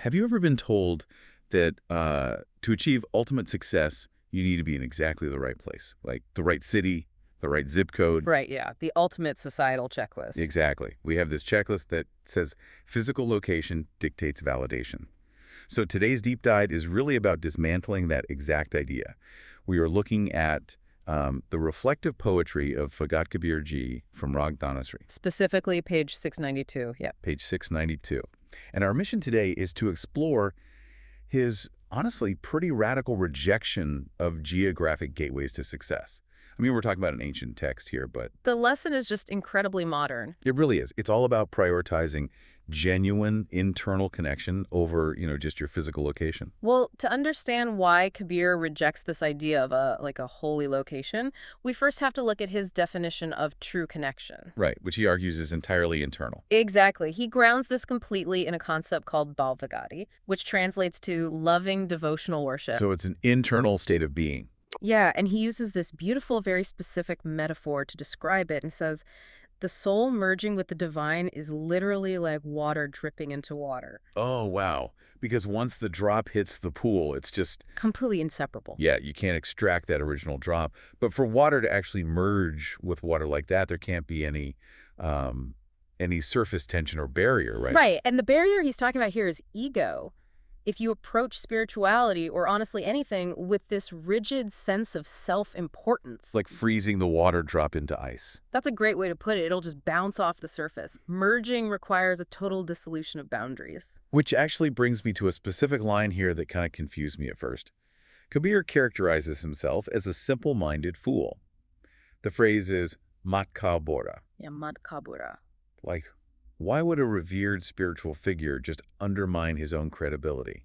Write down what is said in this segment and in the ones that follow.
Have you ever been told that to achieve ultimate success, you need to be in exactly the right place, like the right city, the right zip code? Right, yeah. The ultimate societal checklist. Exactly. We have this checklist that says physical location dictates validation. So today's deep dive is really about dismantling that exact idea. We are looking at the reflective poetry of Bhagat Kabeer Ji from Rag Dhanasri. Specifically, page 692. Yep. Page 692. And our mission today is to explore his, honestly, pretty radical rejection of geographic gateways to success. I mean, we're talking about an ancient text here, but The lesson is just incredibly modern. it really is. It's all about prioritizing genuine internal connection over, just your physical location. Well, to understand why Kabir rejects this idea of a holy location, we first have to look at his definition of true connection. Right, which he argues is entirely internal. Exactly. He grounds this completely in a concept called bhavat, which translates to loving devotional worship. So it's an internal state of being. Yeah, and he uses this beautiful, very specific metaphor to describe it and says, the soul merging with the divine is literally like water dripping into water. Oh, wow. Because once the drop hits the pool, it's just, Completely inseparable. yeah, you can't extract that original drop. But for water to actually merge with water like that, there can't be any surface tension or barrier, right? Right, and the barrier he's talking about here is ego. If you approach spirituality, or honestly anything, with this rigid sense of self-importance. Like freezing the water drop into ice. That's a great way to put it. It'll just bounce off the surface. Merging requires a total dissolution of boundaries. Which actually brings me to a specific line here that kind of confused me at first. Kabir characterizes himself as a simple-minded fool. The phrase is mat bhoraa. Yeah, mat bhoraa. Like, why would a revered spiritual figure just undermine his own credibility?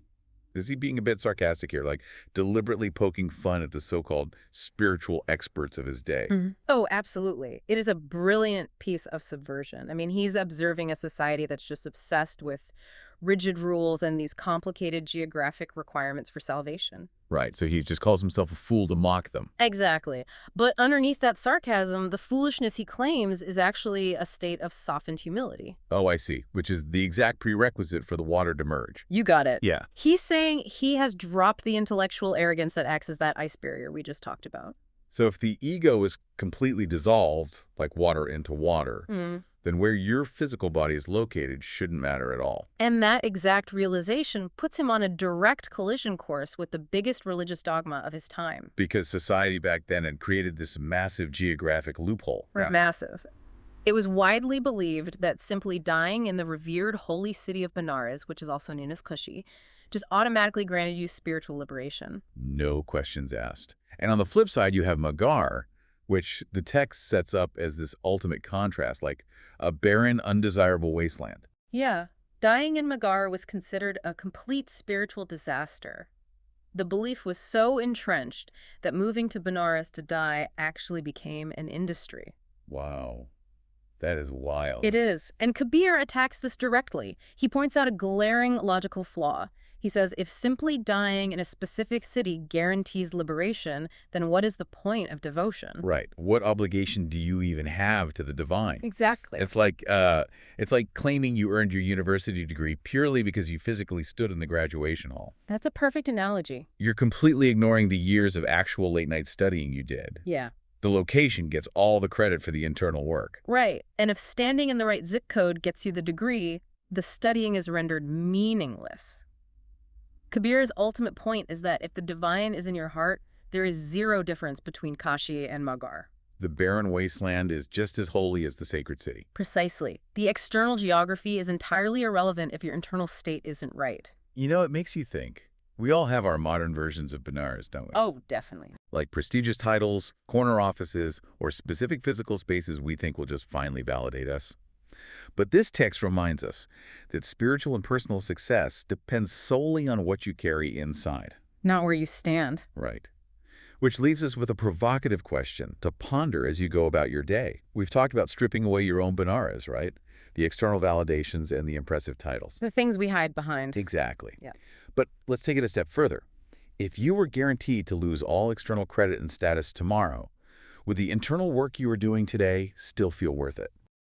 Is he being a bit sarcastic here, like deliberately poking fun at the so-called spiritual experts of his day? Oh, absolutely. It is a brilliant piece of subversion. I mean, he's observing a society that's just obsessed with rigid rules and these complicated geographic requirements for salvation. Right, so he just calls himself a fool to mock them. Exactly. But underneath that sarcasm, the foolishness he claims is actually a state of softened humility. Oh, I see, which is the exact prerequisite for the water to merge. You got it. Yeah. He's saying he has dropped the intellectual arrogance that acts as that ice barrier we just talked about. So if the ego is completely dissolved, like water into water, then where your physical body is located shouldn't matter at all. And that exact realization puts him on a direct collision course with the biggest religious dogma of his time. Because society back then had created this massive geographic loophole. Right. Massive. It was widely believed that simply dying in the revered holy city of Benares, which is also known as Kashi, just automatically granted you spiritual liberation. No questions asked. And on the flip side, you have Maghar, which the text sets up as this ultimate contrast, like a barren, undesirable wasteland. Yeah. Dying in Maghar was considered a complete spiritual disaster. The belief was so entrenched that moving to Benares to die actually became an industry. Wow. That is wild. It is. And Kabir attacks this directly. He points out a glaring logical flaw. He says, if simply dying in a specific city guarantees liberation, then what is the point of devotion? Right. What obligation do you even have to the divine? Exactly. It's like claiming you earned your university degree purely because you physically stood in the graduation hall. That's a perfect analogy. You're completely ignoring the years of actual late-night studying you did. Yeah. The location gets all the credit for the internal work. Right. And if standing in the right zip code gets you the degree, the studying is rendered meaningless. Kabir's ultimate point is that if the divine is in your heart, there is zero difference between Kashi and Maghar. The barren wasteland is just as holy as the sacred city. Precisely. The external geography is entirely irrelevant if your internal state isn't right. You know, it makes you think. We all have our modern versions of Benares, don't we? Oh, definitely. Like prestigious titles, corner offices, or specific physical spaces we think will just finally validate us. But this text reminds us that spiritual and personal success depends solely on what you carry inside. Not where you stand. Right. Which leaves us with a provocative question to ponder as you go about your day. We've talked about stripping away your own Benares, right? The external validations and the impressive titles. The things we hide behind. Exactly. Yeah. But let's take it a step further. If you were guaranteed to lose all external credit and status tomorrow, would the internal work you are doing today still feel worth it?